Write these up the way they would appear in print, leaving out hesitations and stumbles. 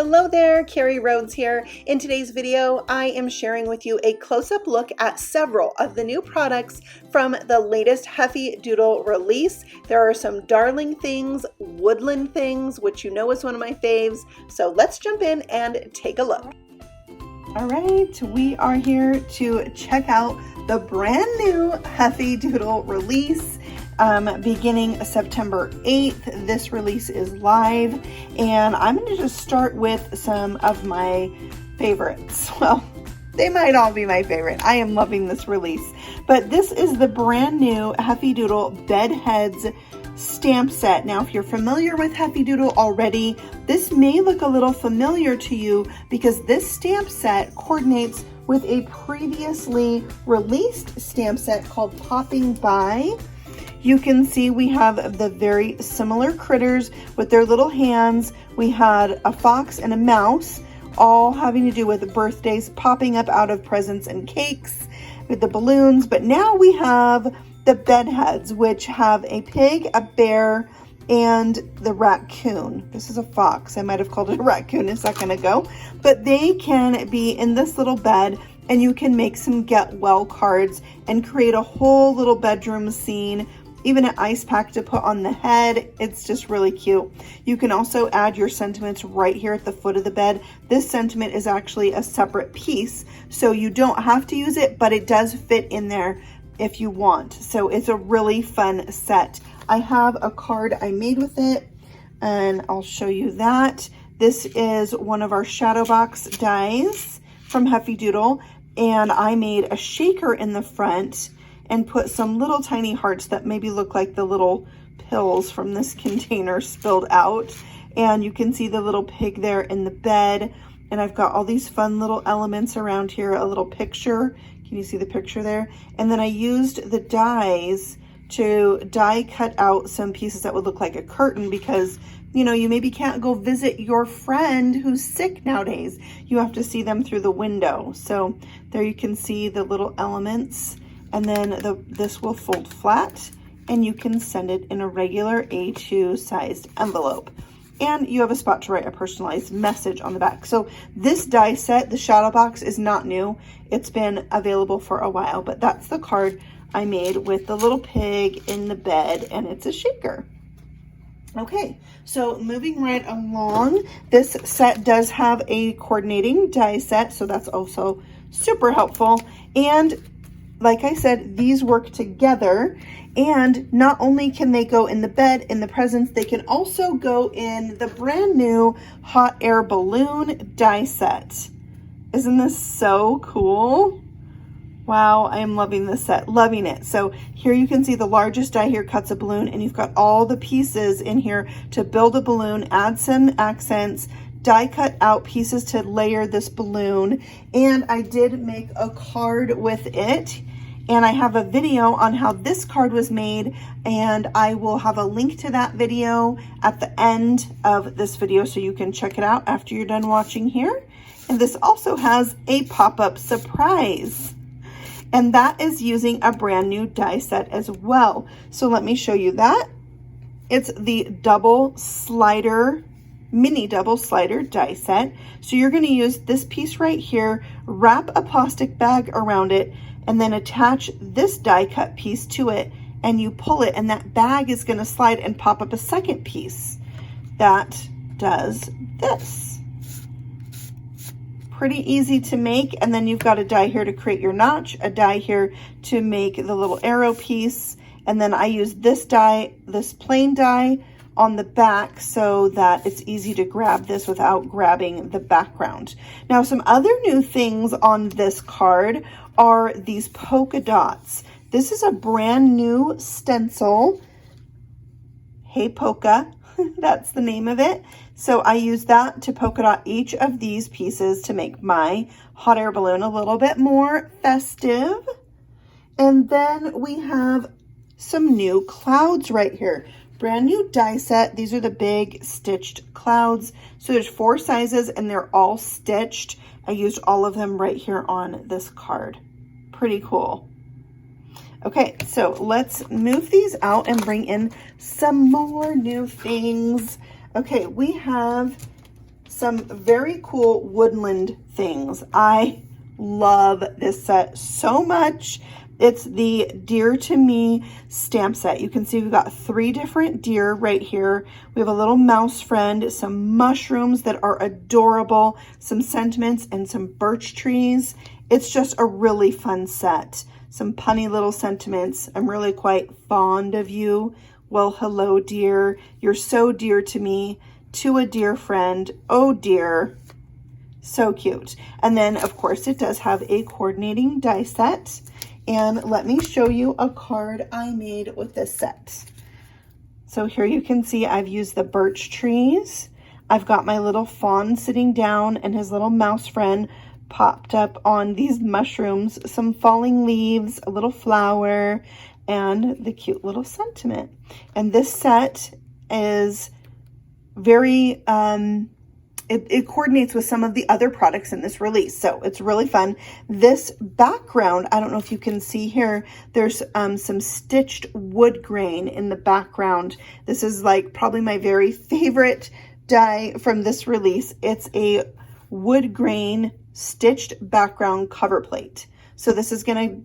Hello there, Carrie Rhodes here. In today's video, I am sharing with you a close-up look at several of the new products from the latest Heffy Doodle release. There are some darling things, woodland things, which you know is one of my faves. So let's jump in and take a look. All right, we are here to check out the brand new Heffy Doodle release. Beginning September 8th, this release is live, and I'm going to just start with some of my favorites. Well, they might all be my favorite. I am loving this release, but this is the brand new Heffy Doodle Bed Heads stamp set. Now, if you're familiar with Heffy Doodle already, this may look a little familiar to you because this stamp set coordinates with a previously released stamp set called Popping By. You can see we have the very similar critters with their little hands. We had a fox and a mouse, all having to do with birthdays popping up out of presents and cakes with the balloons. But now we have the bed heads, which have a pig, a bear, and the raccoon. This is a fox. I might have called it a raccoon a second ago, but they can be in this little bed, and you can make some get well cards and create a whole little bedroom scene, even an ice pack to put on the head. It's just really cute. You can also add your sentiments right here at the foot of the bed. This sentiment is actually a separate piece, so you don't have to use it, but it does fit in there if you want. So it's a really fun set. I have a card I made with it, and I'll show you that. This is one of our shadow box dies from Heffy Doodle, and I made a shaker in the front and put some little tiny hearts that maybe look like the little pills from this container spilled out. And you can see the little pig there in the bed. And I've got all these fun little elements around here, a little picture. Can you see the picture there? And then I used the dies to die cut out some pieces that would look like a curtain because, you know, you maybe can't go visit your friend who's sick nowadays. You have to see them through the window. So there you can see the little elements. And then this will fold flat, and you can send it in a regular A2 sized envelope. And you have a spot to write a personalized message on the back. So this die set, the shadow box, is not new. It's been available for a while, but that's the card I made with the little pig in the bed, and it's a shaker. Okay, so moving right along, this set does have a coordinating die set, so that's also super helpful. And like I said, these work together, and not only can they go in the bed, in the presents, they can also go in the brand new hot air balloon die set. Isn't this so cool? Wow, I am loving this set, loving it. So here you can see the largest die here cuts a balloon, and you've got all the pieces in here to build a balloon, add some accents, die cut out pieces to layer this balloon. And I did make a card with it, and I have a video on how this card was made, and I will have a link to that video at the end of this video so you can check it out after you're done watching here. And this also has a pop-up surprise, and that is using a brand new die set as well. So let me show you that. It's the double slider, mini double slider die set. So you're going to use this piece right here, wrap a plastic bag around it, and then attach this die cut piece to it, and you pull it, and that bag is going to slide and pop up a second piece that does this. Pretty easy to make. And then you've got a die here to create your notch, a die here to make the little arrow piece, and then I use this die, this plain die, on the back so that it's easy to grab this without grabbing the background. Now, some other new things on this card are these polka dots. This is a brand new stencil. Hey Polka, that's the name of it. So I use that to polka dot each of these pieces to make my hot air balloon a little bit more festive. And then we have some new clouds right here. Brand new die set. These are the big stitched clouds. So there's 4 sizes and they're all stitched. I used all of them right here on this card. Pretty cool. Okay, so let's move these out and bring in some more new things. Okay, we have some very cool woodland things. I love this set so much. It's the Dear to Me stamp set. You can see we've got 3 different deer right here. We have a little mouse friend, some mushrooms that are adorable, some sentiments, and some birch trees. It's just a really fun set. Some punny little sentiments. I'm really quite fond of you. Well, hello, dear. You're so dear to me. To a dear friend. Oh, dear. So cute. And then, of course, it does have a coordinating die set. And let me show you a card I made with this set. So here you can see I've used the birch trees. I've got my little fawn sitting down and his little mouse friend popped up on these mushrooms, some falling leaves, a little flower, and the cute little sentiment. And this set is very, it coordinates with some of the other products in this release. So it's really fun. This background, I don't know if you can see here, there's some stitched wood grain in the background. This is like probably my very favorite die from this release. It's a wood grain stitched background cover plate. So this is going to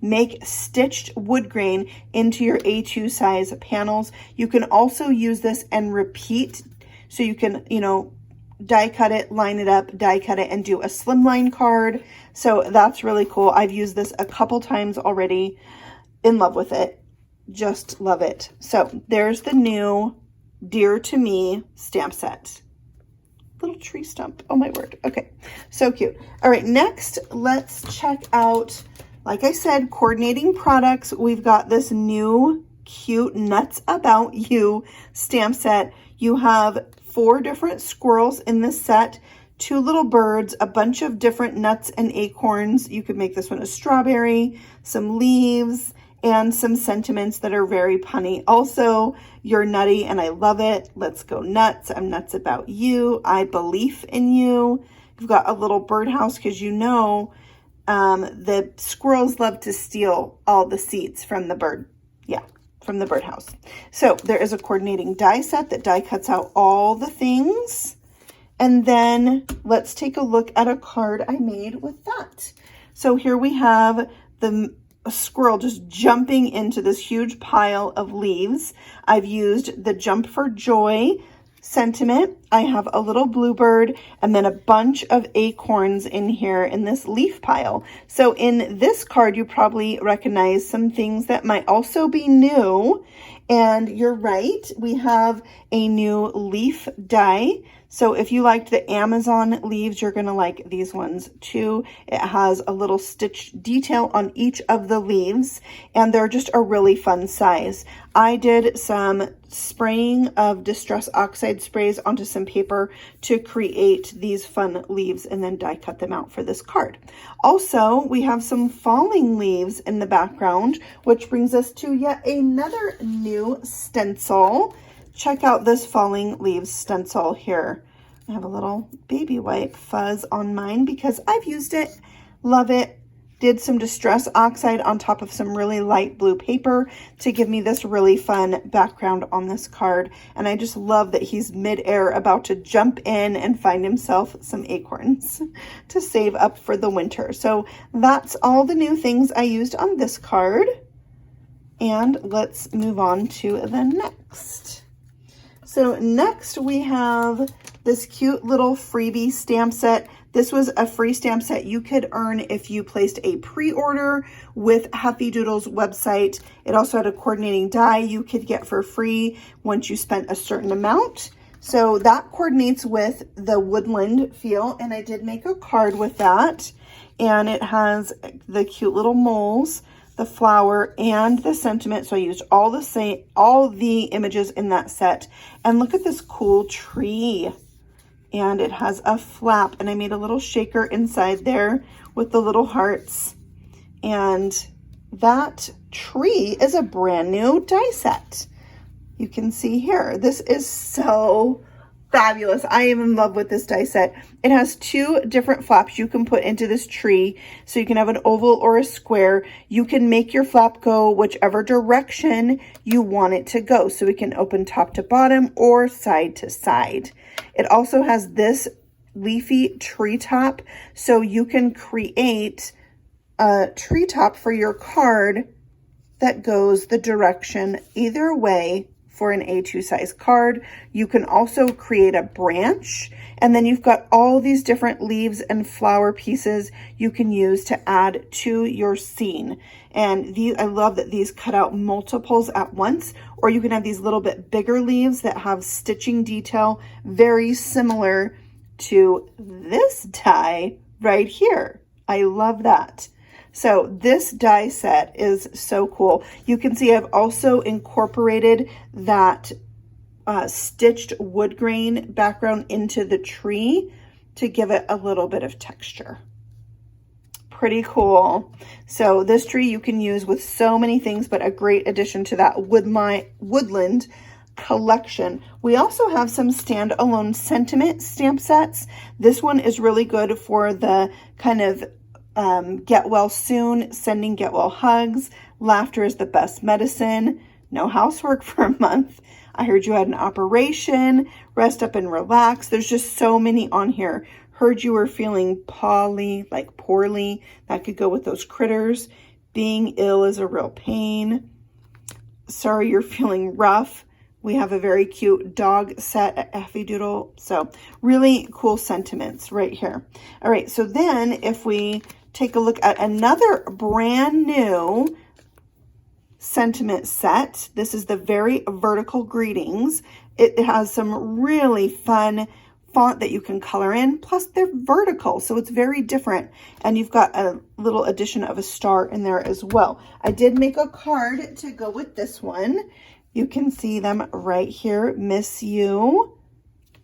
make stitched wood grain into your A2 size panels. You can also use this and repeat. So you can, you know, die cut it, line it up, die cut it, and do a slimline card. So that's really cool. I've used this a couple times already. In love with it. Just love it. So there's the new Dear to Me stamp set. Little tree stump. Oh my word. Okay. So cute. All right. Next, let's check out, like I said, coordinating products. We've got this new cute Nuts About You stamp set. You have 4 different squirrels in this set, 2 little birds, a bunch of different nuts and acorns. You could make this one a strawberry, some leaves, and some sentiments that are very punny. Also, you're nutty and I love it. Let's go nuts. I'm nuts about you. I believe in you. You've got a little birdhouse because you know the squirrels love to steal all the seeds from the bird. Yeah. From the birdhouse. So there is a coordinating die set that die cuts out all the things. And then let's take a look at a card I made with that. So here we have the squirrel just jumping into this huge pile of leaves. I've used the Jump for Joy sentiment. I have a little bluebird and then a bunch of acorns in here in this leaf pile. So in this card, you probably recognize some things that might also be new. And you're right, we have a new leaf die. So if you liked the Amazon leaves, you're going to like these ones too. It has a little stitched detail on each of the leaves, and they're just a really fun size. I did some spraying of Distress Oxide sprays onto some paper to create these fun leaves and then die cut them out for this card. Also, we have some falling leaves in the background, which brings us to yet another new stencil. Check out this falling leaves stencil here. I have a little baby wipe fuzz on mine because I've used it. Love it. Did some Distress Oxide on top of some really light blue paper to give me this really fun background on this card. And I just love that he's midair about to jump in and find himself some acorns to save up for the winter. So that's all the new things I used on this card. And let's move on to the next. So next we have this cute little freebie stamp set. This was a free stamp set you could earn if you placed a pre-order with Heffy Doodle's website. It also had a coordinating die you could get for free once you spent a certain amount. So that coordinates with the woodland feel, and I did make a card with that. And it has the cute little moles, the flower, and the sentiment. So I used all the images in that set. And look at this cool tree. And it has a flap, and I made a little shaker inside there with the little hearts. And that tree is a brand new die set. You can see here, this is so fabulous. I am in love with this die set. It has 2 different flaps you can put into this tree. So you can have an oval or a square. You can make your flap go whichever direction you want it to go. So we can open top to bottom or side to side. It also has this leafy treetop. So you can create a treetop for your card that goes the direction either way for an A2 size card. You can also create a branch, and then you've got all these different leaves and flower pieces you can use to add to your scene. And these, I love that these cut out multiples at once, or you can have these little bit bigger leaves that have stitching detail very similar to this die right here. I love that. So this die set is so cool. You can see I've also incorporated that stitched wood grain background into the tree to give it a little bit of texture. Pretty cool. So this tree you can use with so many things, but a great addition to that woodland collection. We also have some standalone sentiment stamp sets. This one is really good for the kind of get well soon, sending get well hugs, laughter is the best medicine, no housework for a month, I heard you had an operation, rest up and relax. There's just so many on here. Heard you were feeling like poorly. That could go with those critters. Being ill is a real pain. Sorry you're feeling rough. We have a very cute dog set at Heffy Doodle. So really cool sentiments right here. All right, so then if we take a look at another brand new sentiment set. This is the Very Vertical Greetings. It has some really fun font that you can color in, plus they're vertical, so it's very different. And you've got a little addition of a star in there as well. I did make a card to go with this one. You can see them right here. Miss you.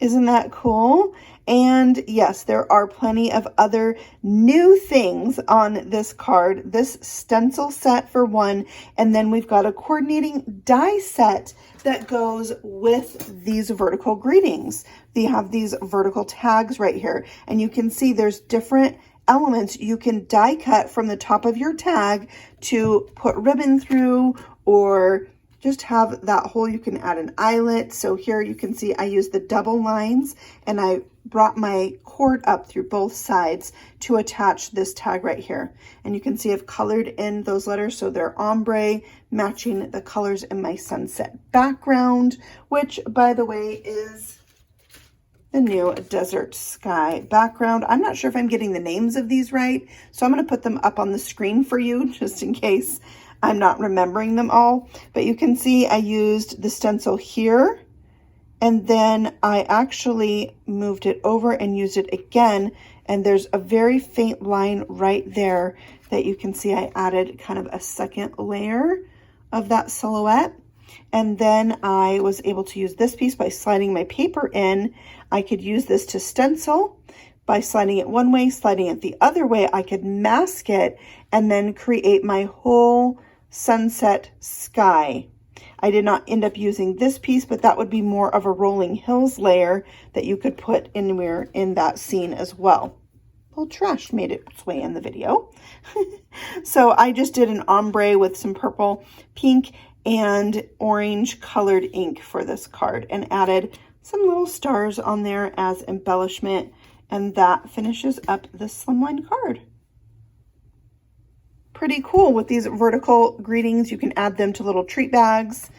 Isn't that cool? And yes, there are plenty of other new things on this card. This stencil set for one, and then we've got a coordinating die set that goes with these vertical greetings. They have these vertical tags right here, and you can see there's different elements you can die cut from the top of your tag to put ribbon through, or just have that hole. You can add an eyelet. So here you can see I used the double lines, and I brought my cord up through both sides to attach this tag right here. And you can see I've colored in those letters, so they're ombre, matching the colors in my sunset background, which by the way is the new desert sky background. I'm not sure if I'm getting the names of these right, so I'm going to put them up on the screen for you just in case I'm not remembering them all. But you can see I used the stencil here, and then I actually moved it over and used it again, and there's a very faint line right there that you can see I added kind of a second layer of that silhouette. And then I was able to use this piece by sliding my paper in. I could use this to stencil by sliding it one way, sliding it the other way. I could mask it and then create my whole sunset sky. I did not end up using this piece, but that would be more of a rolling hills layer that you could put anywhere in that scene as well. Little trash made its way in the video. So I just did an ombre with some purple, pink, and orange colored ink for this card, and added some little stars on there as embellishment, and that finishes up the slimline card. Pretty cool with these vertical greetings. You can add them to little treat bags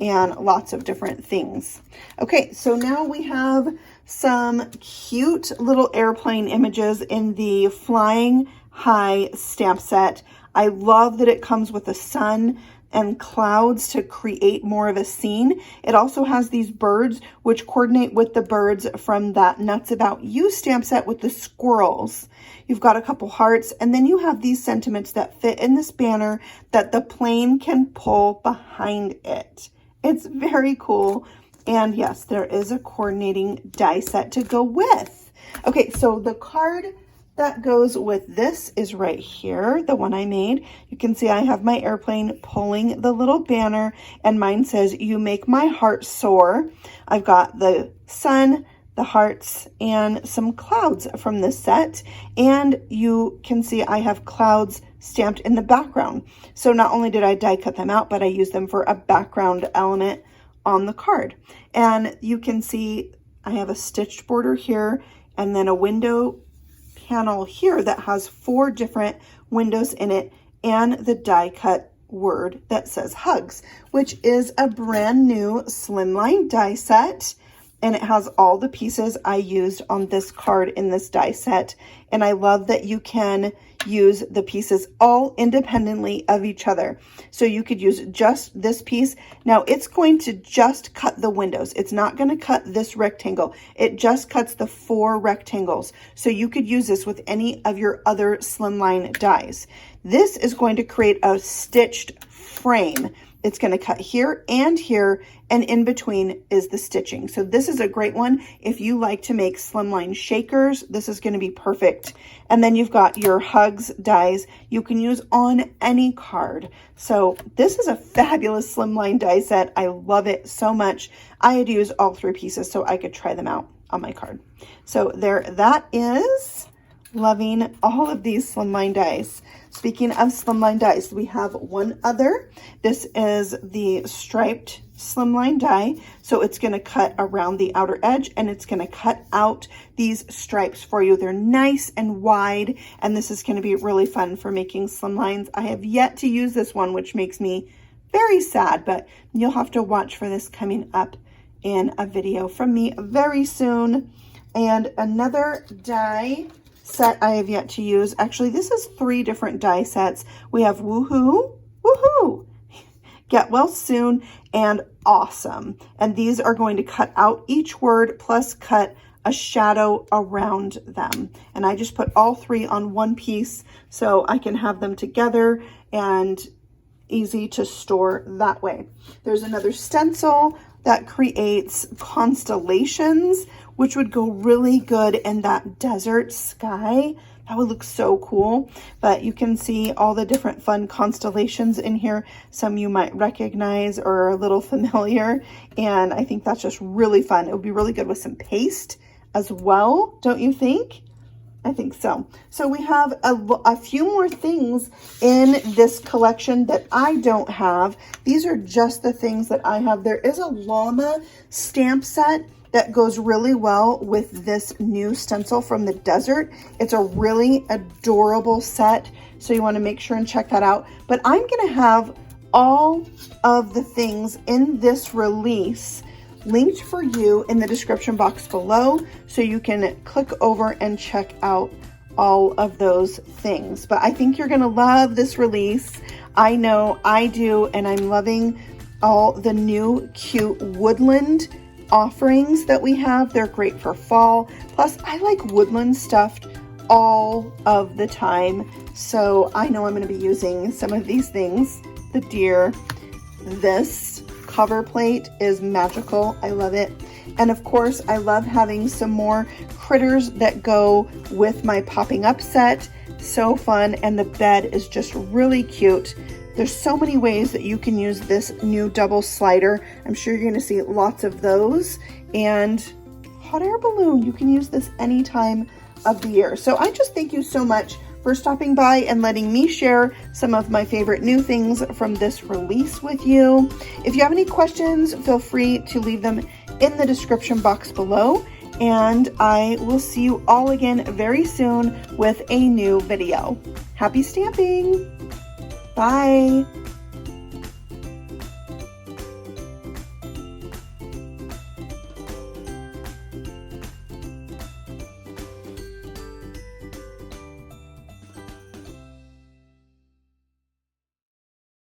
and lots of different things. Okay, so now we have some cute little airplane images in the Flying High stamp set. I love that it comes with a sun and clouds to create more of a scene. It also has these birds which coordinate with the birds from that Nuts About You stamp set with the squirrels. You've got a couple hearts, and then you have these sentiments that fit in this banner that the plane can pull behind it. It's very cool. And yes, there is a coordinating die set to go with. Okay, so the card that goes with this is right here, the one I made. You can see I have my airplane pulling the little banner, and mine says, "You make my heart soar." I've got the sun, the hearts, and some clouds from this set. And you can see I have clouds stamped in the background. So not only did I die cut them out, but I used them for a background element on the card. And you can see I have a stitched border here, and then a window panel here that has 4 different windows in it, and the die cut word that says hugs, which is a brand new slimline die set. And it has all the pieces I used on this card in this die set. And I love that you can use the pieces all independently of each other. So you could use just this piece. Now it's going to just cut the windows. It's not going to cut this rectangle. It just cuts the 4 rectangles. So you could use this with any of your other slimline dies. This is going to create a stitched frame. It's going to cut here, and in between is the stitching. So this is a great one. If you like to make slimline shakers, this is going to be perfect. And then you've got your hugs dies you can use on any card. So this is a fabulous slimline die set. I love it so much. I had to use all 3 pieces so I could try them out on my card. So there that is. Loving all of these slimline dies. Speaking of slimline dies, we have one other. This is the striped slimline die. So it's going to cut around the outer edge, and it's going to cut out these stripes for you. They're nice and wide, and this is going to be really fun for making slimlines. I have yet to use this one, which makes me very sad, but you'll have to watch for this coming up in a video from me very soon. And another die set I have yet to use. Actually, this is 3 different die sets. We have Woohoo, Woohoo, Get Well Soon, and Awesome. And these are going to cut out each word plus cut a shadow around them. And I just put all 3 on one piece so I can have them together and easy to store that way. There's another stencil that creates constellations, which would go really good in that desert sky. That would look so cool. But you can see all the different fun constellations in here. Some you might recognize or are a little familiar. And I think that's just really fun. It would be really good with some paste as well, don't you think? I think so. So we have a few more things in this collection that I don't have. These are just the things that I have. There is a llama stamp set that goes really well with this new stencil from the desert. It's a really adorable set, so you want to make sure and check that out. But I'm going to have all of the things in this release linked for you in the description box below, so you can click over and check out all of those things. But I think you're going to love this release. I know I do, and I'm loving all the new cute woodland offerings that we have. They're great for fall. Plus, I like woodland stuff all of the time, so I know I'm going to be using some of these things. The deer. This cover plate is magical. I love it. And of course, I love having some more critters that go with my popping up set. So fun. And the bed is just really cute. There's so many ways that you can use this new double slider. I'm sure you're going to see lots of those. And hot air balloon, you can use this any time of the year. So I just thank you so much for stopping by and letting me share some of my favorite new things from this release with you. If you have any questions, feel free to leave them in the description box below. And I will see you all again very soon with a new video. Happy stamping! Bye!